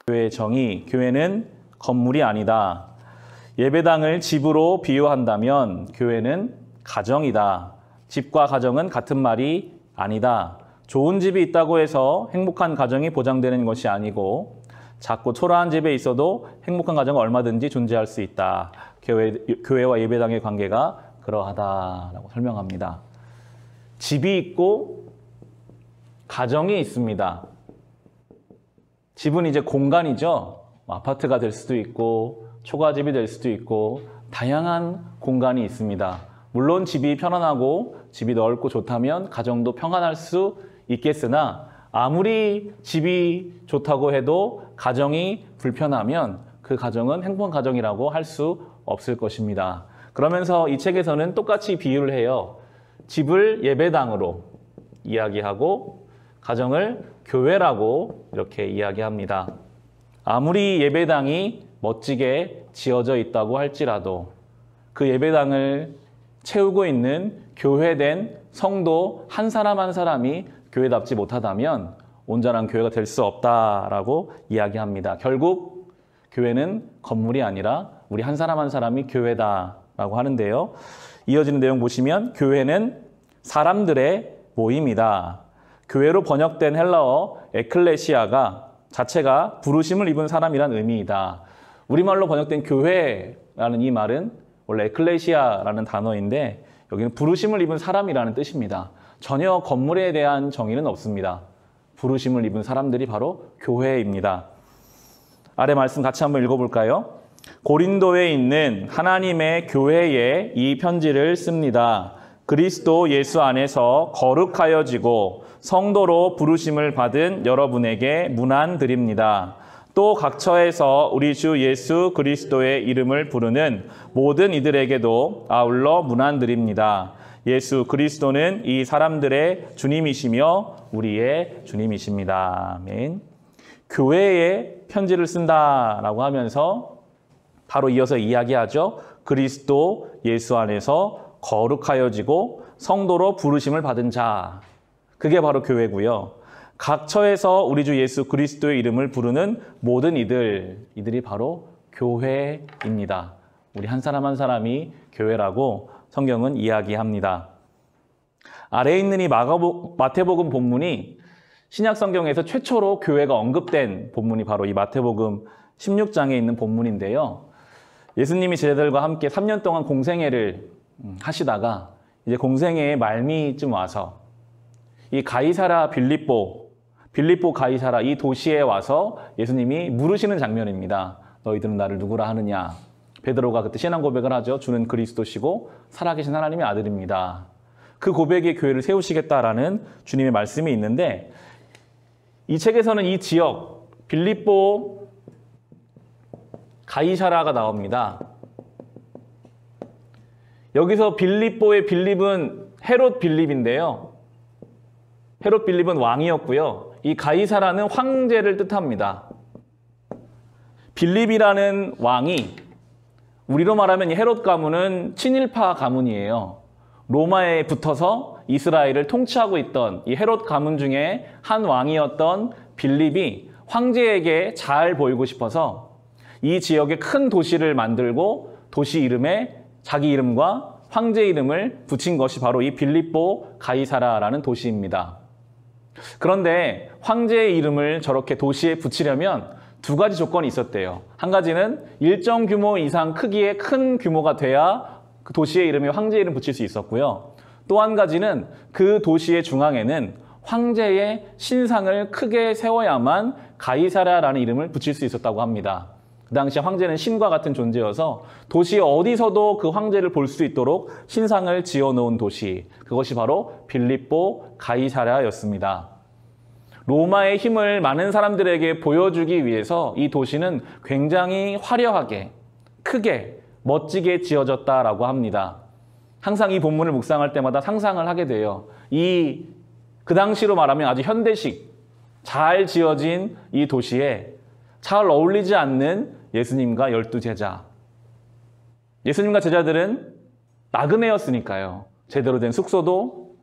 교회의 정의, 교회는 건물이 아니다. 예배당을 집으로 비유한다면 교회는 가정이다. 집과 가정은 같은 말이 아니다. 좋은 집이 있다고 해서 행복한 가정이 보장되는 것이 아니고 작고 초라한 집에 있어도 행복한 가정은 얼마든지 존재할 수 있다. 교회와 예배당의 관계가 그러하다라고 설명합니다. 집이 있고 가정이 있습니다. 집은 이제 공간이죠. 아파트가 될 수도 있고 초가집이 될 수도 있고 다양한 공간이 있습니다. 물론 집이 편안하고 집이 넓고 좋다면 가정도 평안할 수 있겠으나 아무리 집이 좋다고 해도 가정이 불편하면 그 가정은 행복한 가정이라고 할 수 없을 것입니다. 그러면서 이 책에서는 똑같이 비유를 해요. 집을 예배당으로 이야기하고 가정을 교회라고 이렇게 이야기합니다. 아무리 예배당이 멋지게 지어져 있다고 할지라도 그 예배당을 채우고 있는 교회된 성도 한 사람 한 사람이 교회답지 못하다면 온전한 교회가 될 수 없다라고 이야기합니다. 결국 교회는 건물이 아니라 우리 한 사람 한 사람이 교회다라고 하는데요. 이어지는 내용 보시면 교회는 사람들의 모임이다. 교회로 번역된 헬라어 에클레시아가 자체가 부르심을 입은 사람이란 의미이다. 우리말로 번역된 교회라는 이 말은 원래 에클레시아라는 단어인데 여기는 부르심을 입은 사람이라는 뜻입니다. 전혀 건물에 대한 정의는 없습니다. 부르심을 입은 사람들이 바로 교회입니다. 아래 말씀 같이 한번 읽어볼까요? 고린도에 있는 하나님의 교회에 이 편지를 씁니다. 그리스도 예수 안에서 거룩하여지고 성도로 부르심을 받은 여러분에게 문안드립니다. 또 각 처에서 우리 주 예수 그리스도의 이름을 부르는 모든 이들에게도 아울러 문안드립니다. 예수 그리스도는 이 사람들의 주님이시며 우리의 주님이십니다. 아멘. 교회에 편지를 쓴다라고 하면서 바로 이어서 이야기하죠. 그리스도 예수 안에서 거룩하여지고 성도로 부르심을 받은 자. 그게 바로 교회고요. 각 처에서 우리 주 예수 그리스도의 이름을 부르는 모든 이들이 바로 교회입니다. 우리 한 사람 한 사람이 교회라고 성경은 이야기합니다. 아래에 있는 이 마태복음 본문이 신약 성경에서 최초로 교회가 언급된 본문이 바로 이 마태복음 16장에 있는 본문인데요. 예수님이 제자들과 함께 3년 동안 공생애를 하시다가 이제 공생애의 말미쯤 와서 이 가이사라 빌립보 가이사라 이 도시에 와서 예수님이 물으시는 장면입니다. 너희들은 나를 누구라 하느냐? 베드로가 그때 신앙 고백을 하죠. 주는 그리스도시고 살아계신 하나님의 아들입니다. 그 고백에 교회를 세우시겠다라는 주님의 말씀이 있는데 이 책에서는 이 지역 빌립보 가이사라가 나옵니다. 여기서 빌립보의 빌립은 헤롯 빌립인데요. 헤롯 빌립은 왕이었고요. 이 가이사라는 황제를 뜻합니다. 빌립이라는 왕이 우리로 말하면 이 헤롯 가문은 친일파 가문이에요. 로마에 붙어서 이스라엘을 통치하고 있던 이 헤롯 가문 중에 한 왕이었던 빌립이 황제에게 잘 보이고 싶어서 이 지역에 큰 도시를 만들고 도시 이름에 자기 이름과 황제 이름을 붙인 것이 바로 이 빌립보 가이사라라는 도시입니다. 그런데 황제의 이름을 저렇게 도시에 붙이려면 두 가지 조건이 있었대요. 한 가지는 일정 규모 이상 크기의 큰 규모가 돼야 그 도시의 이름에 황제 이름 붙일 수 있었고요. 또 한 가지는 그 도시의 중앙에는 황제의 신상을 크게 세워야만 가이사라라는 이름을 붙일 수 있었다고 합니다. 그 당시 황제는 신과 같은 존재여서 도시 어디서도 그 황제를 볼 수 있도록 신상을 지어놓은 도시, 그것이 바로 빌립보 가이사라였습니다. 로마의 힘을 많은 사람들에게 보여주기 위해서 이 도시는 굉장히 화려하게, 크게, 멋지게 지어졌다라고 합니다. 항상 이 본문을 묵상할 때마다 상상을 하게 돼요. 그 당시로 말하면 아주 현대식, 잘 지어진 이 도시에 잘 어울리지 않는 예수님과 12제자. 예수님과 제자들은 나그네였으니까요. 제대로 된 숙소도,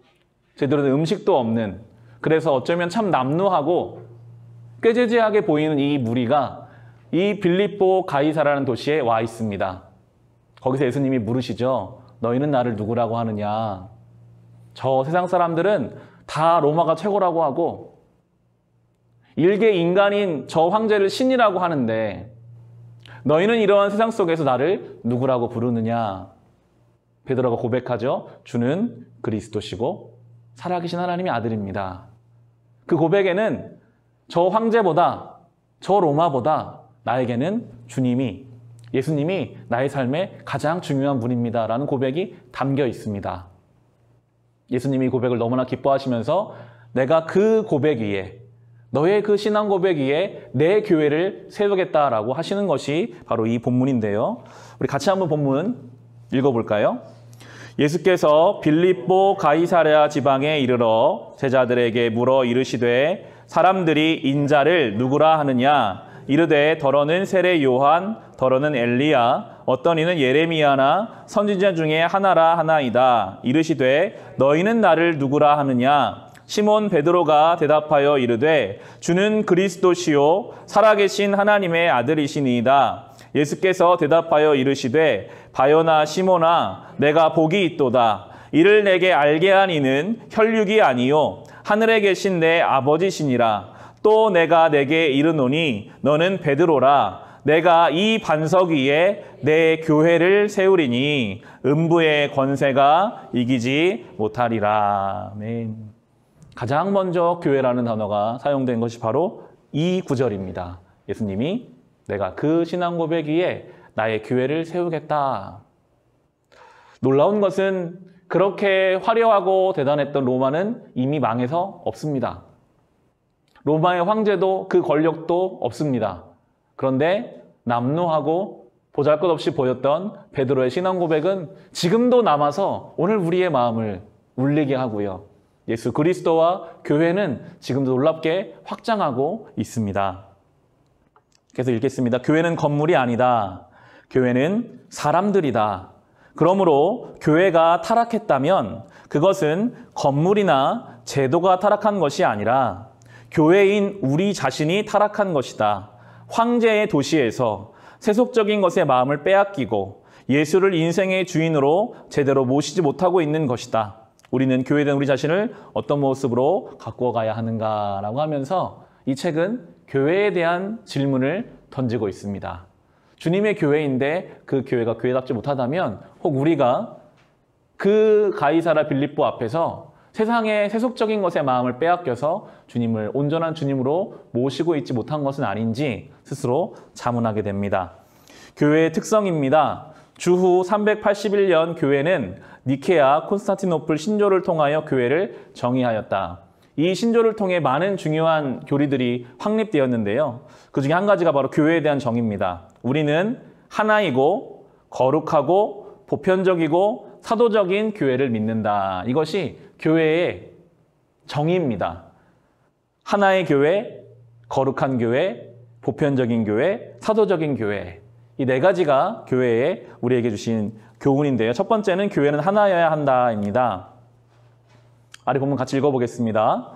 제대로 된 음식도 없는, 그래서 어쩌면 참 남루하고 꾀지지하게 보이는 이 무리가 이 빌립보 가이사라는 도시에 와 있습니다. 거기서 예수님이 물으시죠. 너희는 나를 누구라고 하느냐? 저 세상 사람들은 다 로마가 최고라고 하고 일개 인간인 저 황제를 신이라고 하는데 너희는 이러한 세상 속에서 나를 누구라고 부르느냐? 베드로가 고백하죠. 주는 그리스도시고 살아계신 하나님의 아들입니다. 그 고백에는 저 황제보다 저 로마보다 나에게는 주님이 예수님이 나의 삶의 가장 중요한 분입니다. 라는 고백이 담겨 있습니다. 예수님이 이 고백을 너무나 기뻐하시면서 내가 그 고백 위에 너의 그 신앙 고백 위에 내 교회를 세우겠다라고 하시는 것이 바로 이 본문인데요. 우리 같이 한번 본문 읽어볼까요? 예수께서 빌립보 가이사랴 지방에 이르러 제자들에게 물어 이르시되 사람들이 인자를 누구라 하느냐? 이르되 더러는 세례 요한, 더러는 엘리야, 어떤 이는 예레미야나 선지자 중에 하나라 하나이다. 이르시되 너희는 나를 누구라 하느냐? 시몬 베드로가 대답하여 이르되 주는 그리스도시요 살아계신 하나님의 아들이시니이다. 예수께서 대답하여 이르시되 바요나 시몬아 내가 복이 있도다. 이를 내게 알게 한 이는 혈육이 아니요 하늘에 계신 내 아버지시니라. 또 내가 내게 이르노니 너는 베드로라. 내가 이 반석 위에 내 교회를 세우리니 음부의 권세가 이기지 못하리라. 아멘. 가장 먼저 교회라는 단어가 사용된 것이 바로 이 구절입니다. 예수님이 내가 그 신앙 고백 위에 나의 교회를 세우겠다. 놀라운 것은 그렇게 화려하고 대단했던 로마는 이미 망해서 없습니다. 로마의 황제도 그 권력도 없습니다. 그런데 남루하고 보잘것없이 보였던 베드로의 신앙 고백은 지금도 남아서 오늘 우리의 마음을 울리게 하고요. 예수 그리스도와 교회는 지금도 놀랍게 확장하고 있습니다. 그래서 읽겠습니다. 교회는 건물이 아니다. 교회는 사람들이다. 그러므로 교회가 타락했다면 그것은 건물이나 제도가 타락한 것이 아니라 교회인 우리 자신이 타락한 것이다. 황제의 도시에서 세속적인 것에 마음을 빼앗기고 예수를 인생의 주인으로 제대로 모시지 못하고 있는 것이다. 우리는 교회된 우리 자신을 어떤 모습으로 갖고 가야 하는가라고 하면서 이 책은 교회에 대한 질문을 던지고 있습니다. 주님의 교회인데 그 교회가 교회답지 못하다면 혹 우리가 그 가이사라 빌립보 앞에서 세상의 세속적인 것에 마음을 빼앗겨서 주님을 온전한 주님으로 모시고 있지 못한 것은 아닌지 스스로 자문하게 됩니다. 교회의 특성입니다. 주후 381년 교회는 니케아 콘스탄티노플 신조를 통하여 교회를 정의하였다. 이 신조를 통해 많은 중요한 교리들이 확립되었는데요. 그 중에 한 가지가 바로 교회에 대한 정의입니다. 우리는 하나이고 거룩하고 보편적이고 사도적인 교회를 믿는다. 이것이 교회의 정의입니다. 하나의 교회, 거룩한 교회, 보편적인 교회, 사도적인 교회. 이 네 가지가 교회에 우리에게 주신 교훈인데요. 첫 번째는 교회는 하나여야 한다입니다. 아래 본문 같이 읽어보겠습니다.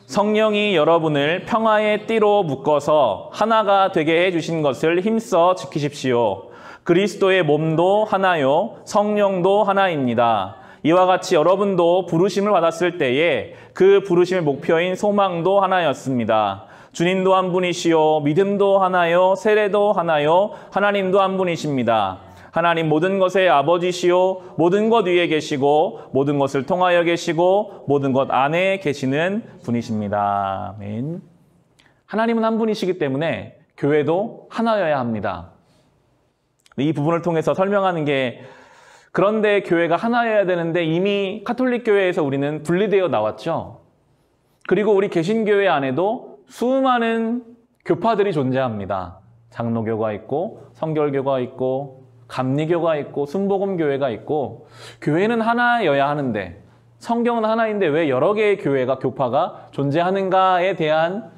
성령이 여러분을 평화의 띠로 묶어서 하나가 되게 해주신 것을 힘써 지키십시오. 그리스도의 몸도 하나요, 성령도 하나입니다. 이와 같이 여러분도 부르심을 받았을 때에 그 부르심의 목표인 소망도 하나였습니다. 주님도 한 분이시요, 믿음도 하나요, 세례도 하나요, 하나님도 한 분이십니다. 하나님 모든 것의 아버지시요, 모든 것 위에 계시고 모든 것을 통하여 계시고 모든 것 안에 계시는 분이십니다. 아멘. 하나님은 한 분이시기 때문에 교회도 하나여야 합니다. 이 부분을 통해서 설명하는 게 그런데 교회가 하나여야 되는데 이미 카톨릭 교회에서 우리는 분리되어 나왔죠. 그리고 우리 개신교회 안에도 수많은 교파들이 존재합니다. 장로교가 있고 성결교가 있고 감리교가 있고 순복음교회가 있고 교회는 하나여야 하는데 성경은 하나인데 왜 여러 개의 교회가 교파가 존재하는가에 대한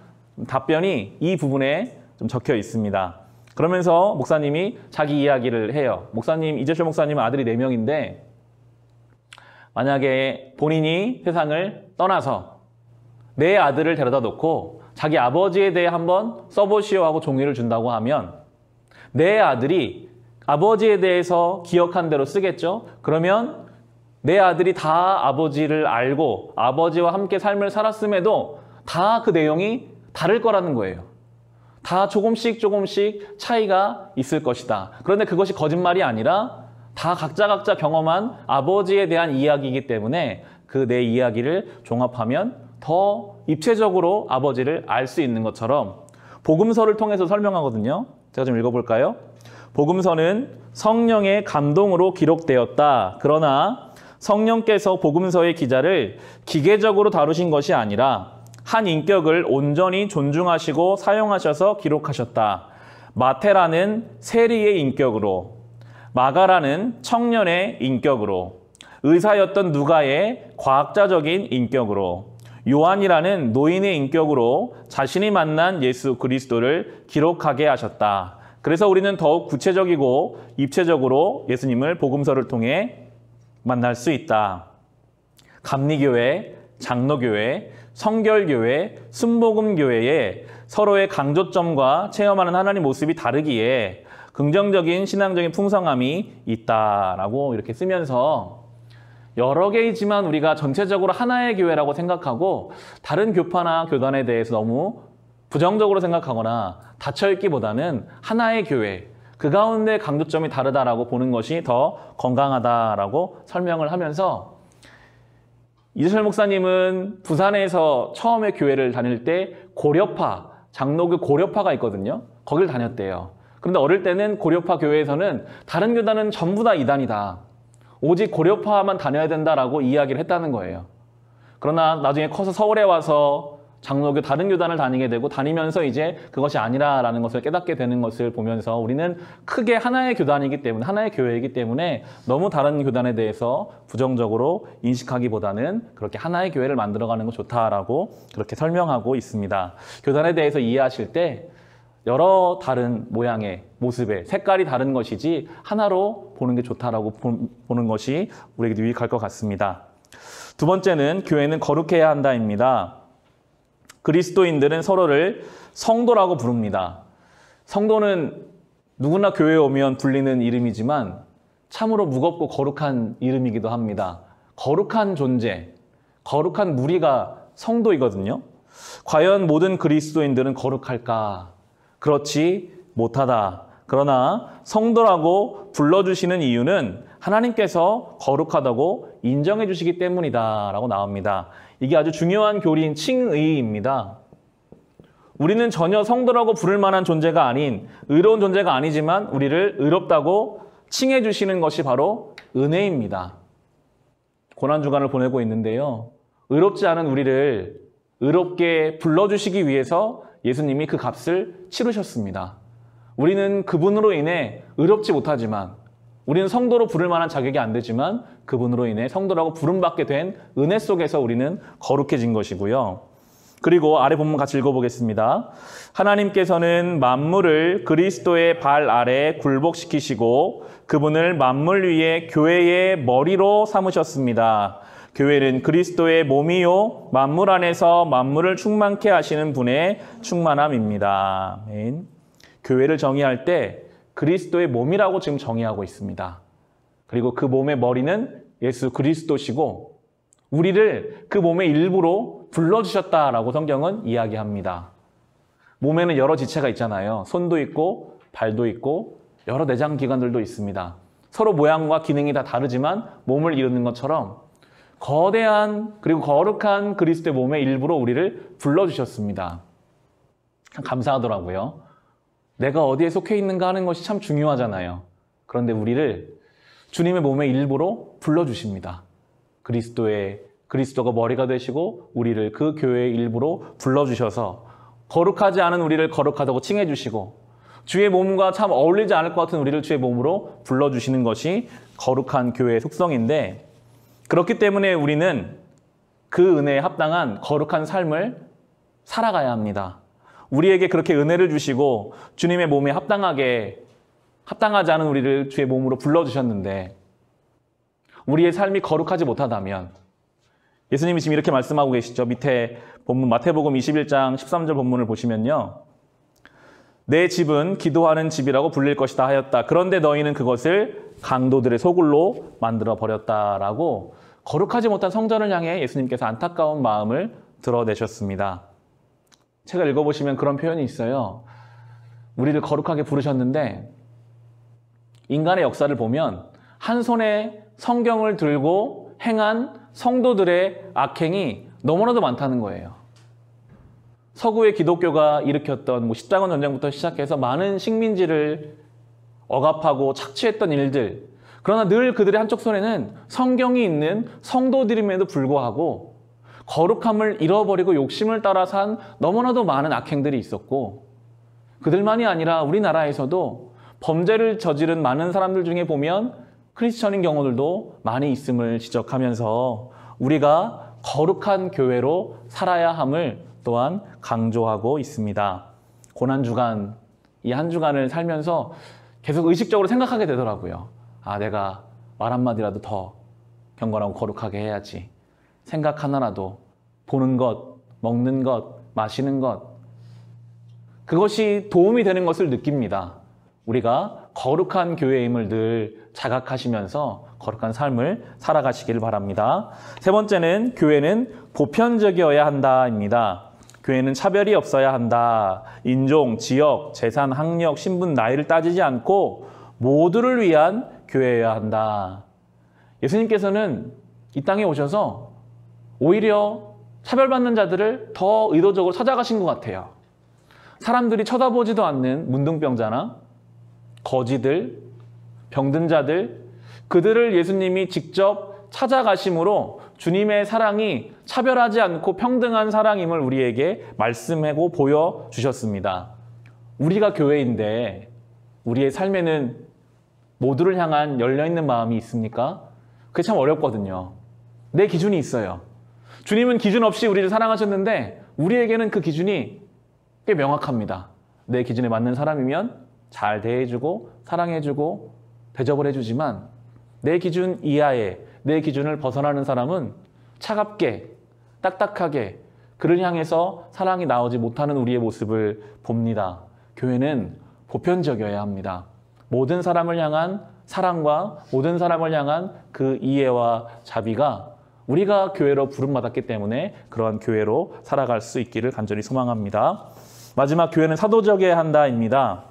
답변이 이 부분에 좀 적혀 있습니다. 그러면서 목사님이 자기 이야기를 해요. 목사님, 이재철 목사님은 아들이 4명인데 만약에 본인이 세상을 떠나서 내 아들을 데려다 놓고 자기 아버지에 대해 한번 써보시오 하고 종이를 준다고 하면 내 아들이 아버지에 대해서 기억한 대로 쓰겠죠? 그러면 내 아들이 다 아버지를 알고 아버지와 함께 삶을 살았음에도 다 그 내용이 다를 거라는 거예요. 다 조금씩 차이가 있을 것이다. 그런데 그것이 거짓말이 아니라 다 각자 경험한 아버지에 대한 이야기이기 때문에 그 내 이야기를 종합하면 더 입체적으로 아버지를 알 수 있는 것처럼 복음서를 통해서 설명하거든요. 제가 좀 읽어볼까요? 복음서는 성령의 감동으로 기록되었다. 그러나 성령께서 복음서의 기자를 기계적으로 다루신 것이 아니라 한 인격을 온전히 존중하시고 사용하셔서 기록하셨다. 마태라는 세리의 인격으로, 마가라는 청년의 인격으로, 의사였던 누가의 과학자적인 인격으로, 요한이라는 노인의 인격으로 자신이 만난 예수 그리스도를 기록하게 하셨다. 그래서 우리는 더욱 구체적이고 입체적으로 예수님을 복음서를 통해 만날 수 있다. 감리교회, 장로교회, 성결교회, 순복음교회에 서로의 강조점과 체험하는 하나님 모습이 다르기에 긍정적인 신앙적인 풍성함이 있다라고 이렇게 쓰면서 여러 개이지만 우리가 전체적으로 하나의 교회라고 생각하고 다른 교파나 교단에 대해서 너무 부정적으로 생각하거나 닫혀있기보다는 하나의 교회, 그 가운데 강조점이 다르다라고 보는 것이 더 건강하다라고 설명을 하면서 이재철 목사님은 부산에서 처음에 교회를 다닐 때 고려파, 장로교 고려파가 있거든요. 거길 다녔대요. 그런데 어릴 때는 고려파 교회에서는 다른 교단은 전부 다 이단이다. 오직 고려파만 다녀야 된다라고 이야기를 했다는 거예요. 그러나 나중에 커서 서울에 와서 장로교 다른 교단을 다니게 되고 다니면서 이제 그것이 아니라라는 것을 깨닫게 되는 것을 보면서 우리는 크게 하나의 교단이기 때문에 하나의 교회이기 때문에 너무 다른 교단에 대해서 부정적으로 인식하기보다는 그렇게 하나의 교회를 만들어가는 거 좋다라고 그렇게 설명하고 있습니다. 교단에 대해서 이해하실 때 여러 다른 모양의 모습의 색깔이 다른 것이지 하나로 보는 게 좋다라고 보는 것이 우리에게 유익할 것 같습니다. 두 번째는 교회는 거룩해야 한다입니다. 그리스도인들은 서로를 성도라고 부릅니다. 성도는 누구나 교회에 오면 불리는 이름이지만 참으로 무겁고 거룩한 이름이기도 합니다. 거룩한 존재, 거룩한 무리가 성도이거든요. 과연 모든 그리스도인들은 거룩할까? 그렇지 못하다. 그러나 성도라고 불러주시는 이유는 하나님께서 거룩하다고 인정해 주시기 때문이다 라고 나옵니다. 이게 아주 중요한 교리인 칭의입니다. 우리는 전혀 성도라고 부를 만한 존재가 아닌 의로운 존재가 아니지만 우리를 의롭다고 칭해 주시는 것이 바로 은혜입니다. 고난주간을 보내고 있는데요. 의롭지 않은 우리를 의롭게 불러주시기 위해서 예수님이 그 값을 치르셨습니다. 우리는 그분으로 인해 의롭지 못하지만 우리는 성도로 부를 만한 자격이 안 되지만 그분으로 인해 성도라고 부름받게 된 은혜 속에서 우리는 거룩해진 것이고요. 그리고 아래 본문 같이 읽어보겠습니다. 하나님께서는 만물을 그리스도의 발 아래 굴복시키시고 그분을 만물 위에 교회의 머리로 삼으셨습니다. 교회는 그리스도의 몸이요 만물 안에서 만물을 충만케 하시는 분의 충만함입니다. 아멘. 교회를 정의할 때 그리스도의 몸이라고 지금 정의하고 있습니다. 그리고 그 몸의 머리는 예수 그리스도시고 우리를 그 몸의 일부로 불러주셨다라고 성경은 이야기합니다. 몸에는 여러 지체가 있잖아요. 손도 있고 발도 있고 여러 내장기관들도 있습니다. 서로 모양과 기능이 다 다르지만 몸을 이루는 것처럼 거대한 그리고 거룩한 그리스도의 몸의 일부로 우리를 불러주셨습니다. 참 감사하더라고요. 내가 어디에 속해 있는가 하는 것이 참 중요하잖아요. 그런데 우리를 주님의 몸의 일부로 불러주십니다. 그리스도가 머리가 되시고 우리를 그 교회의 일부로 불러주셔서 거룩하지 않은 우리를 거룩하다고 칭해주시고 주의 몸과 참 어울리지 않을 것 같은 우리를 주의 몸으로 불러주시는 것이 거룩한 교회의 속성인데 그렇기 때문에 우리는 그 은혜에 합당한 거룩한 삶을 살아가야 합니다. 우리에게 그렇게 은혜를 주시고 주님의 몸에 합당하지 않은 우리를 주의 몸으로 불러주셨는데 우리의 삶이 거룩하지 못하다면 예수님이 지금 이렇게 말씀하고 계시죠. 밑에 본문 마태복음 21장 13절 본문을 보시면요. 내 집은 기도하는 집이라고 불릴 것이다 하였다. 그런데 너희는 그것을 강도들의 소굴로 만들어 버렸다라고 거룩하지 못한 성전을 향해 예수님께서 안타까운 마음을 드러내셨습니다. 책을 읽어보시면 그런 표현이 있어요. 우리를 거룩하게 부르셨는데 인간의 역사를 보면 한 손에 성경을 들고 행한 성도들의 악행이 너무나도 많다는 거예요. 서구의 기독교가 일으켰던 십자군 전쟁부터 시작해서 많은 식민지를 억압하고 착취했던 일들, 그러나 늘 그들의 한쪽 손에는 성경이 있는 성도들임에도 불구하고 거룩함을 잃어버리고 욕심을 따라 산 너무나도 많은 악행들이 있었고, 그들만이 아니라 우리나라에서도 범죄를 저지른 많은 사람들 중에 보면 크리스천인 경우들도 많이 있음을 지적하면서 우리가 거룩한 교회로 살아야 함을 또한 강조하고 있습니다. 고난주간, 이 한 주간을 살면서 계속 의식적으로 생각하게 되더라고요. 아, 내가 말 한마디라도 더 경건하고 거룩하게 해야지. 생각 하나라도, 보는 것, 먹는 것, 마시는 것, 그것이 도움이 되는 것을 느낍니다. 우리가 거룩한 교회임을 늘 자각하시면서 거룩한 삶을 살아가시길 바랍니다. 세 번째는 교회는 보편적이어야 한다입니다. 교회는 차별이 없어야 한다. 인종, 지역, 재산, 학력, 신분, 나이를 따지지 않고 모두를 위한 교회여야 한다. 예수님께서는 이 땅에 오셔서 오히려 차별받는 자들을 더 의도적으로 찾아가신 것 같아요. 사람들이 쳐다보지도 않는 문둥병자나 거지들, 병든 자들, 그들을 예수님이 직접 찾아가심으로 주님의 사랑이 차별하지 않고 평등한 사랑임을 우리에게 말씀하고 보여주셨습니다. 우리가 교회인데 우리의 삶에는 모두를 향한 열려있는 마음이 있습니까? 그게 참 어렵거든요. 내 기준이 있어요. 주님은 기준 없이 우리를 사랑하셨는데 우리에게는 그 기준이 꽤 명확합니다. 내 기준에 맞는 사람이면 잘 대해주고 사랑해주고 대접을 해주지만 내 기준 이하에 내 기준을 벗어나는 사람은 차갑게 딱딱하게 그를 향해서 사랑이 나오지 못하는 우리의 모습을 봅니다. 교회는 보편적이어야 합니다. 모든 사람을 향한 사랑과 모든 사람을 향한 그 이해와 자비가 우리가 교회로 부름받았기 때문에 그러한 교회로 살아갈 수 있기를 간절히 소망합니다. 마지막, 교회는 사도적이어야 한다입니다.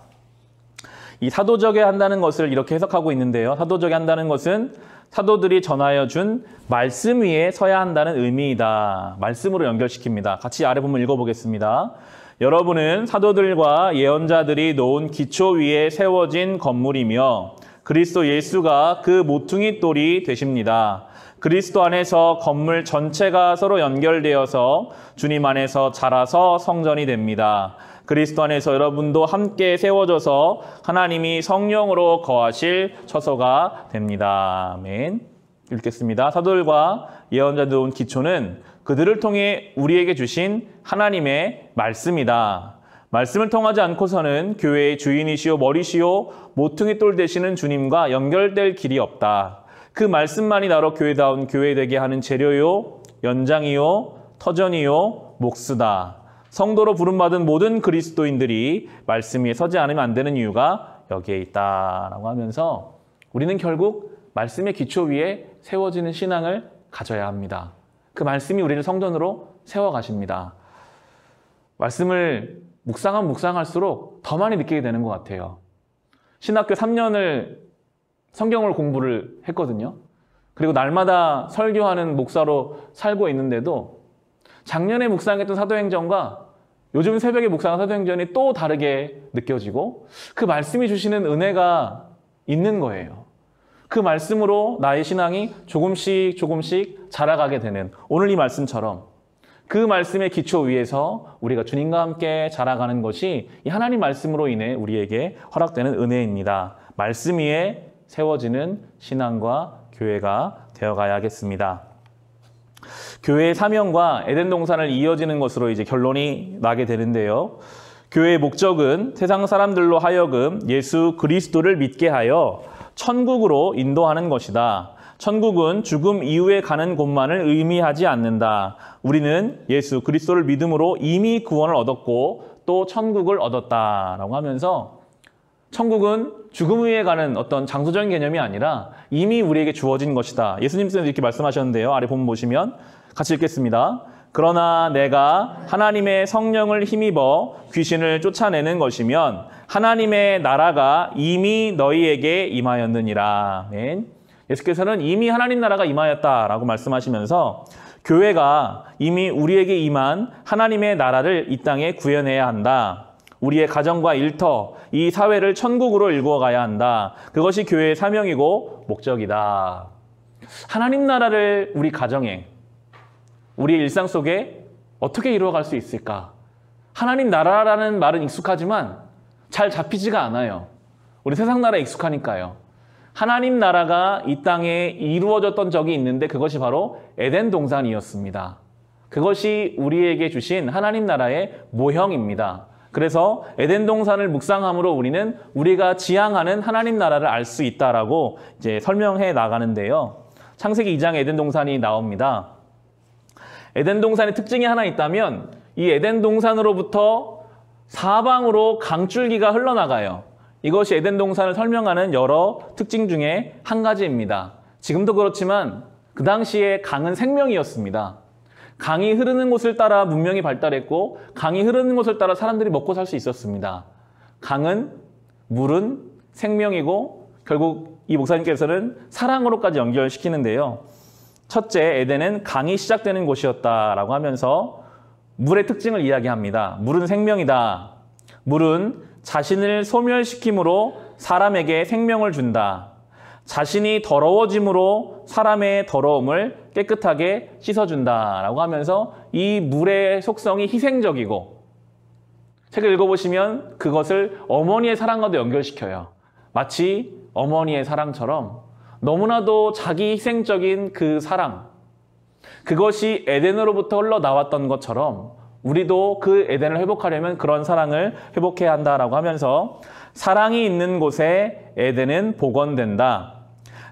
이 사도적이어야 한다는 것을 이렇게 해석하고 있는데요. 사도적이어야 한다는 것은 사도들이 전하여 준 말씀 위에 서야 한다는 의미이다. 말씀으로 연결시킵니다. 같이 아래 부분 읽어보겠습니다. 여러분은 사도들과 예언자들이 놓은 기초 위에 세워진 건물이며 그리스도 예수가 그 모퉁이 돌이 되십니다. 그리스도 안에서 건물 전체가 서로 연결되어서 주님 안에서 자라서 성전이 됩니다. 그리스도 안에서 여러분도 함께 세워져서 하나님이 성령으로 거하실 처소가 됩니다. 아멘. 읽겠습니다. 사도들과 예언자들 온 기초는 그들을 통해 우리에게 주신 하나님의 말씀이다. 말씀을 통하지 않고서는 교회의 주인이시오 머리시오 모퉁이 돌 되시는 주님과 연결될 길이 없다. 그 말씀만이 나로 교회다운 교회 되게 하는 재료요, 연장이요, 터전이요, 몫이다. 성도로 부름받은 모든 그리스도인들이 말씀 위에 서지 않으면 안 되는 이유가 여기에 있다라고 하면서 우리는 결국 말씀의 기초 위에 세워지는 신앙을 가져야 합니다. 그 말씀이 우리를 성전으로 세워가십니다. 말씀을 묵상할수록 더 많이 느끼게 되는 것 같아요. 신학교 3년을 성경을 공부를 했거든요. 그리고 날마다 설교하는 목사로 살고 있는데도 작년에 묵상했던 사도행전과 요즘 새벽에 묵상한 사도행전이 또 다르게 느껴지고 그 말씀이 주시는 은혜가 있는 거예요. 그 말씀으로 나의 신앙이 조금씩 자라가게 되는 오늘 이 말씀처럼 그 말씀의 기초 위에서 우리가 주님과 함께 자라가는 것이 이 하나님 말씀으로 인해 우리에게 허락되는 은혜입니다. 말씀 위에 세워지는 신앙과 교회가 되어가야겠습니다. 교회의 사명과 에덴 동산을 이어지는 것으로 이제 결론이 나게 되는데요. 교회의 목적은 세상 사람들로 하여금 예수 그리스도를 믿게 하여 천국으로 인도하는 것이다. 천국은 죽음 이후에 가는 곳만을 의미하지 않는다. 우리는 예수 그리스도를 믿음으로 이미 구원을 얻었고 또 천국을 얻었다라고 하면서 천국은 죽음 후에 가는 어떤 장소적인 개념이 아니라 이미 우리에게 주어진 것이다. 예수님께서 이렇게 말씀하셨는데요. 아래 본문 보시면 같이 읽겠습니다. 그러나 내가 하나님의 성령을 힘입어 귀신을 쫓아내는 것이면 하나님의 나라가 이미 너희에게 임하였느니라. 아멘. 예수께서는 이미 하나님 나라가 임하였다라고 말씀하시면서 교회가 이미 우리에게 임한 하나님의 나라를 이 땅에 구현해야 한다. 우리의 가정과 일터, 이 사회를 천국으로 일구어 가야 한다. 그것이 교회의 사명이고 목적이다. 하나님 나라를 우리 가정에, 우리의 일상 속에 어떻게 이루어갈 수 있을까? 하나님 나라라는 말은 익숙하지만 잘 잡히지가 않아요. 우리 세상 나라에 익숙하니까요. 하나님 나라가 이 땅에 이루어졌던 적이 있는데 그것이 바로 에덴 동산이었습니다. 그것이 우리에게 주신 하나님 나라의 모형입니다. 그래서 에덴 동산을 묵상함으로 우리는 우리가 지향하는 하나님 나라를 알 수 있다라고 이제 설명해 나가는데요. 창세기 2장에 에덴 동산이 나옵니다. 에덴 동산의 특징이 하나 있다면 이 에덴 동산으로부터 사방으로 강줄기가 흘러나가요. 이것이 에덴 동산을 설명하는 여러 특징 중에 한 가지입니다. 지금도 그렇지만 그 당시에 강은 생명이었습니다. 강이 흐르는 곳을 따라 문명이 발달했고 강이 흐르는 곳을 따라 사람들이 먹고 살 수 있었습니다. 강은, 물은 생명이고 결국 이 목사님께서는 사랑으로까지 연결시키는데요. 첫째, 에덴은 강이 시작되는 곳이었다라고 하면서 물의 특징을 이야기합니다. 물은 생명이다. 물은 자신을 소멸시킴으로 사람에게 생명을 준다. 자신이 더러워짐으로 사람의 더러움을 깨끗하게 씻어준다라고 하면서 이 물의 속성이 희생적이고 책을 읽어보시면 그것을 어머니의 사랑과도 연결시켜요. 마치 어머니의 사랑처럼 너무나도 자기 희생적인 그 사랑, 그것이 에덴으로부터 흘러나왔던 것처럼 우리도 그 에덴을 회복하려면 그런 사랑을 회복해야 한다라고 하면서 사랑이 있는 곳에 에덴은 복원된다.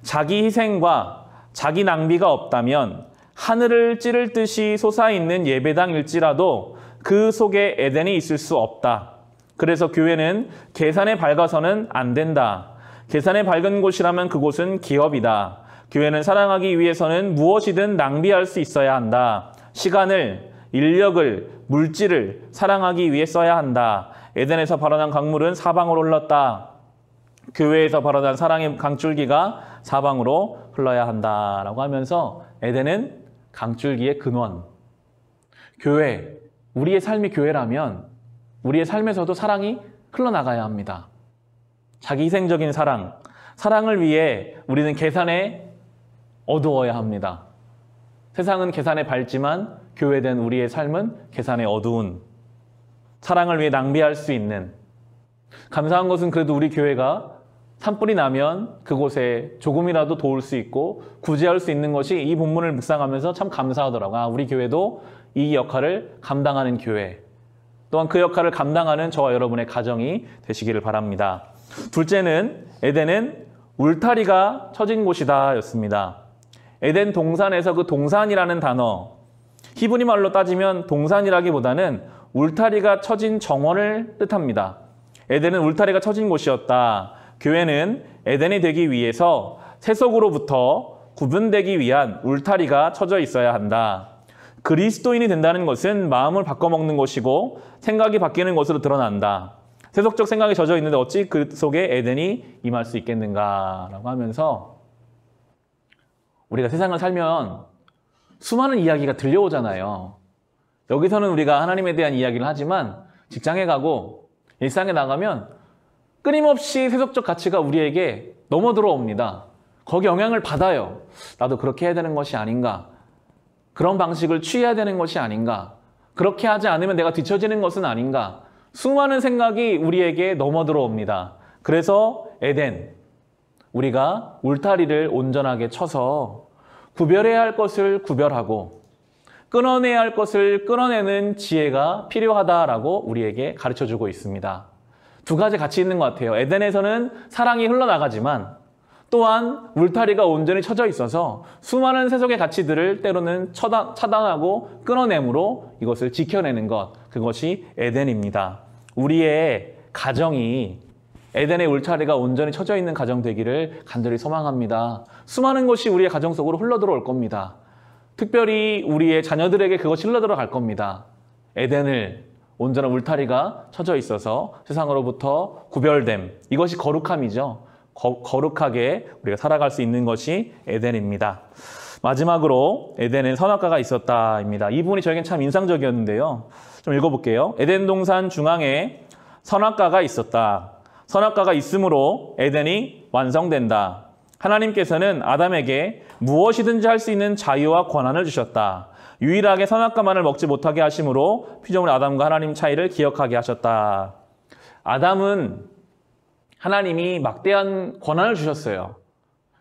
자기 희생과 자기 낭비가 없다면 하늘을 찌를 듯이 솟아있는 예배당일지라도 그 속에 에덴이 있을 수 없다. 그래서 교회는 계산에 밝아서는 안 된다. 계산에 밝은 곳이라면 그곳은 기업이다. 교회는 사랑하기 위해서는 무엇이든 낭비할 수 있어야 한다. 시간을, 인력을, 물질을 사랑하기 위해 써야 한다. 에덴에서 발원한 강물은 사방으로 흘렀다. 교회에서 발원한 사랑의 강줄기가 사방으로 흘러야 한다라고 하면서 에덴은 강줄기의 근원. 교회, 우리의 삶이 교회라면 우리의 삶에서도 사랑이 흘러나가야 합니다. 자기 희생적인 사랑, 사랑을 위해 우리는 계산에 어두워야 합니다. 세상은 계산에 밝지만 교회된 우리의 삶은 계산에 어두운, 사랑을 위해 낭비할 수 있는, 감사한 것은 그래도 우리 교회가 산불이 나면 그곳에 조금이라도 도울 수 있고 구제할 수 있는 것이 이 본문을 묵상하면서 참 감사하더라고요. 아, 우리 교회도 이 역할을 감당하는 교회, 또한 그 역할을 감당하는 저와 여러분의 가정이 되시기를 바랍니다. 둘째는 에덴은 울타리가 쳐진 곳이다 였습니다. 에덴 동산에서 그 동산이라는 단어, 히브리 말로 따지면 동산이라기보다는 울타리가 쳐진 정원을 뜻합니다. 에덴은 울타리가 쳐진 곳이었다. 교회는 에덴이 되기 위해서 세속으로부터 구분되기 위한 울타리가 쳐져 있어야 한다. 그리스도인이 된다는 것은 마음을 바꿔먹는 것이고 생각이 바뀌는 것으로 드러난다. 세속적 생각에 젖어 있는데 어찌 그 속에 에덴이 임할 수 있겠는가라고 하면서 우리가 세상을 살면 수많은 이야기가 들려오잖아요. 여기서는 우리가 하나님에 대한 이야기를 하지만 직장에 가고 일상에 나가면 끊임없이 세속적 가치가 우리에게 넘어 들어옵니다. 거기 영향을 받아요. 나도 그렇게 해야 되는 것이 아닌가? 그런 방식을 취해야 되는 것이 아닌가? 그렇게 하지 않으면 내가 뒤처지는 것은 아닌가? 수많은 생각이 우리에게 넘어 들어옵니다. 그래서 에덴, 우리가 울타리를 온전하게 쳐서 구별해야 할 것을 구별하고 끊어내야 할 것을 끊어내는 지혜가 필요하다라고 우리에게 가르쳐주고 있습니다. 두 가지 같이 있는 것 같아요. 에덴에서는 사랑이 흘러나가지만 또한 울타리가 온전히 쳐져 있어서 수많은 세속의 가치들을 때로는 차단하고 끊어내므로 이것을 지켜내는 것, 그것이 에덴입니다. 우리의 가정이 에덴의 울타리가 온전히 쳐져 있는 가정 되기를 간절히 소망합니다. 수많은 것이 우리의 가정 속으로 흘러들어올 겁니다. 특별히 우리의 자녀들에게 그것이 흘러들어갈 겁니다. 에덴을 온전한 울타리가 쳐져 있어서 세상으로부터 구별됨, 이것이 거룩함이죠. 거룩하게 우리가 살아갈 수 있는 것이 에덴입니다. 마지막으로 에덴엔 선악과가 있었다입니다. 이 부분이 저에겐 참 인상적이었는데요. 좀 읽어볼게요. 에덴 동산 중앙에 선악과가 있었다. 선악과가 있으므로 에덴이 완성된다. 하나님께서는 아담에게 무엇이든지 할 수 있는 자유와 권한을 주셨다. 유일하게 선악과만을 먹지 못하게 하심으로 피조물 아담과 하나님 차이를 기억하게 하셨다. 아담은 하나님이 막대한 권한을 주셨어요.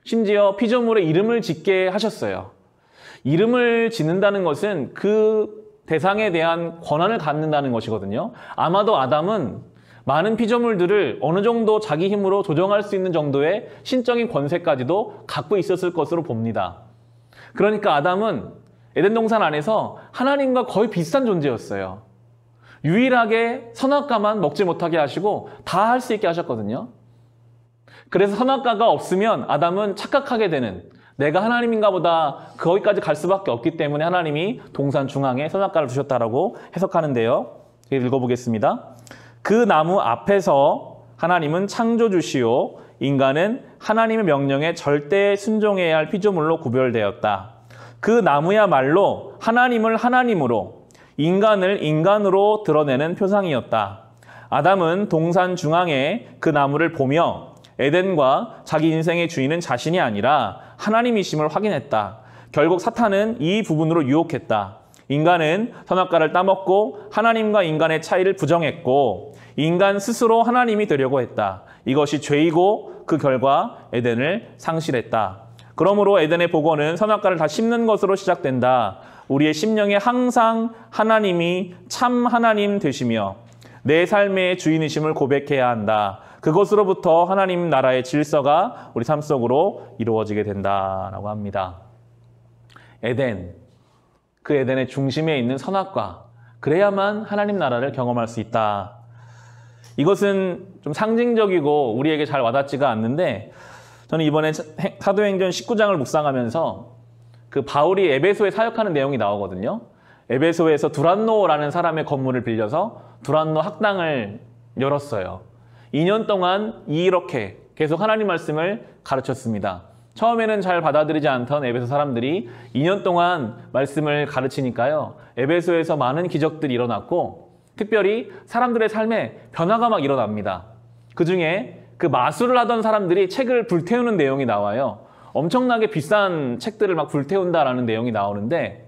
심지어 피조물의 이름을 짓게 하셨어요. 이름을 짓는다는 것은 그 대상에 대한 권한을 갖는다는 것이거든요. 아마도 아담은 많은 피조물들을 어느 정도 자기 힘으로 조정할 수 있는 정도의 신적인 권세까지도 갖고 있었을 것으로 봅니다. 그러니까 아담은 에덴 동산 안에서 하나님과 거의 비슷한 존재였어요. 유일하게 선악과만 먹지 못하게 하시고 다 할 수 있게 하셨거든요. 그래서 선악과가 없으면 아담은 착각하게 되는, 내가 하나님인가 보다, 거기까지 갈 수밖에 없기 때문에 하나님이 동산 중앙에 선악과를 두셨다라고 해석하는데요. 읽어보겠습니다. 그 나무 앞에서 하나님은 창조주시오 인간은 하나님의 명령에 절대 순종해야 할 피조물로 구별되었다. 그 나무야말로 하나님을 하나님으로, 인간을 인간으로 드러내는 표상이었다. 아담은 동산 중앙에 그 나무를 보며 에덴과 자기 인생의 주인은 자신이 아니라 하나님이심을 확인했다. 결국 사탄은 이 부분으로 유혹했다. 인간은 선악과를 따먹고 하나님과 인간의 차이를 부정했고 인간 스스로 하나님이 되려고 했다. 이것이 죄이고 그 결과 에덴을 상실했다. 그러므로 에덴의 복원은 선악과를 다 씹는 것으로 시작된다. 우리의 심령에 항상 하나님이 참 하나님 되시며 내 삶의 주인이심을 고백해야 한다. 그것으로부터 하나님 나라의 질서가 우리 삶 속으로 이루어지게 된다라고 합니다. 에덴, 그 에덴의 중심에 있는 선악과, 그래야만 하나님 나라를 경험할 수 있다. 이것은 좀 상징적이고 우리에게 잘 와닿지가 않는데, 저는 이번에 사도행전 19장을 묵상하면서 그 바울이 에베소에 사역하는 내용이 나오거든요. 에베소에서 두란노라는 사람의 건물을 빌려서 두란노 학당을 열었어요. 2년 동안 이렇게 계속 하나님 말씀을 가르쳤습니다. 처음에는 잘 받아들이지 않던 에베소 사람들이 2년 동안 말씀을 가르치니까요. 에베소에서 많은 기적들이 일어났고 특별히 사람들의 삶에 변화가 막 일어납니다. 그중에 그 마술을 하던 사람들이 책을 불태우는 내용이 나와요. 엄청나게 비싼 책들을 막 불태운다라는 내용이 나오는데,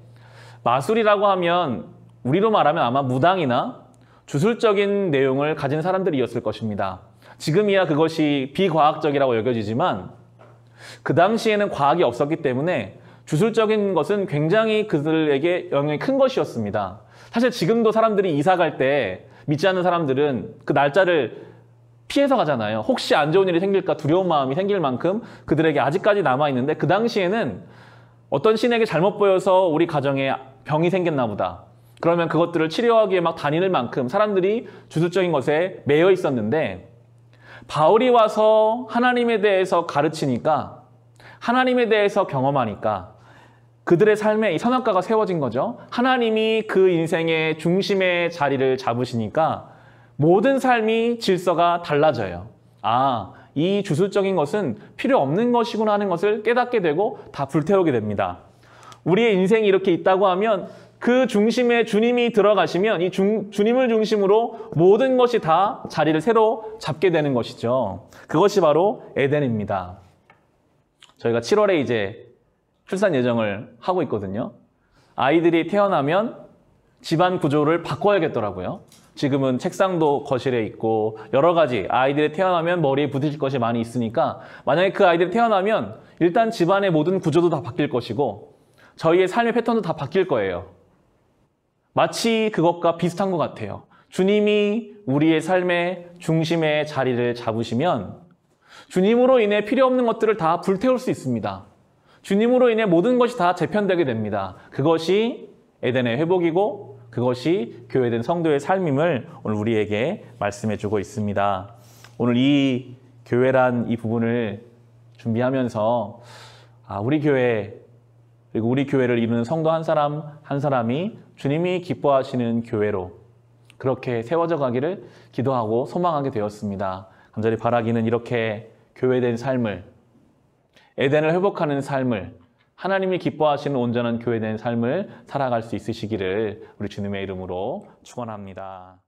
마술이라고 하면 우리로 말하면 아마 무당이나 주술적인 내용을 가진 사람들이었을 것입니다. 지금이야 그것이 비과학적이라고 여겨지지만 그 당시에는 과학이 없었기 때문에 주술적인 것은 굉장히 그들에게 영향이 큰 것이었습니다. 사실 지금도 사람들이 이사 갈 때 믿지 않는 사람들은 그 날짜를 피해서 가잖아요. 혹시 안 좋은 일이 생길까 두려운 마음이 생길 만큼 그들에게 아직까지 남아있는데, 그 당시에는 어떤 신에게 잘못 보여서 우리 가정에 병이 생겼나 보다, 그러면 그것들을 치료하기에 막 다니는 만큼 사람들이 주술적인 것에 매여 있었는데, 바울이 와서 하나님에 대해서 가르치니까, 하나님에 대해서 경험하니까 그들의 삶에 이 선악과가 세워진 거죠. 하나님이 그 인생의 중심의 자리를 잡으시니까 모든 삶이 질서가 달라져요. 아, 이 주술적인 것은 필요 없는 것이구나 하는 것을 깨닫게 되고 다 불태우게 됩니다. 우리의 인생이 이렇게 있다고 하면 그 중심에 주님이 들어가시면 이 주님을 중심으로 모든 것이 다 자리를 새로 잡게 되는 것이죠. 그것이 바로 에덴입니다. 저희가 7월에 이제 출산 예정을 하고 있거든요. 아이들이 태어나면 집안 구조를 바꿔야겠더라고요. 지금은 책상도 거실에 있고 여러 가지 아이들이 태어나면 머리에 부딪힐 것이 많이 있으니까, 만약에 그 아이들이 태어나면 일단 집안의 모든 구조도 다 바뀔 것이고 저희의 삶의 패턴도 다 바뀔 거예요. 마치 그것과 비슷한 것 같아요. 주님이 우리의 삶의 중심의 자리를 잡으시면 주님으로 인해 필요 없는 것들을 다 불태울 수 있습니다. 주님으로 인해 모든 것이 다 재편되게 됩니다. 그것이 에덴의 회복이고 그것이 교회된 성도의 삶임을 오늘 우리에게 말씀해 주고 있습니다. 오늘 이 교회란 이 부분을 준비하면서 우리 교회 그리고 우리 교회를 이루는 성도 한 사람 한 사람이 주님이 기뻐하시는 교회로 그렇게 세워져 가기를 기도하고 소망하게 되었습니다. 간절히 바라기는 이렇게 교회된 삶을 에덴을 회복하는 삶을 하나님이 기뻐하시는 온전한 교회된 삶을 살아갈 수 있으시기를 우리 주님의 이름으로 축원합니다.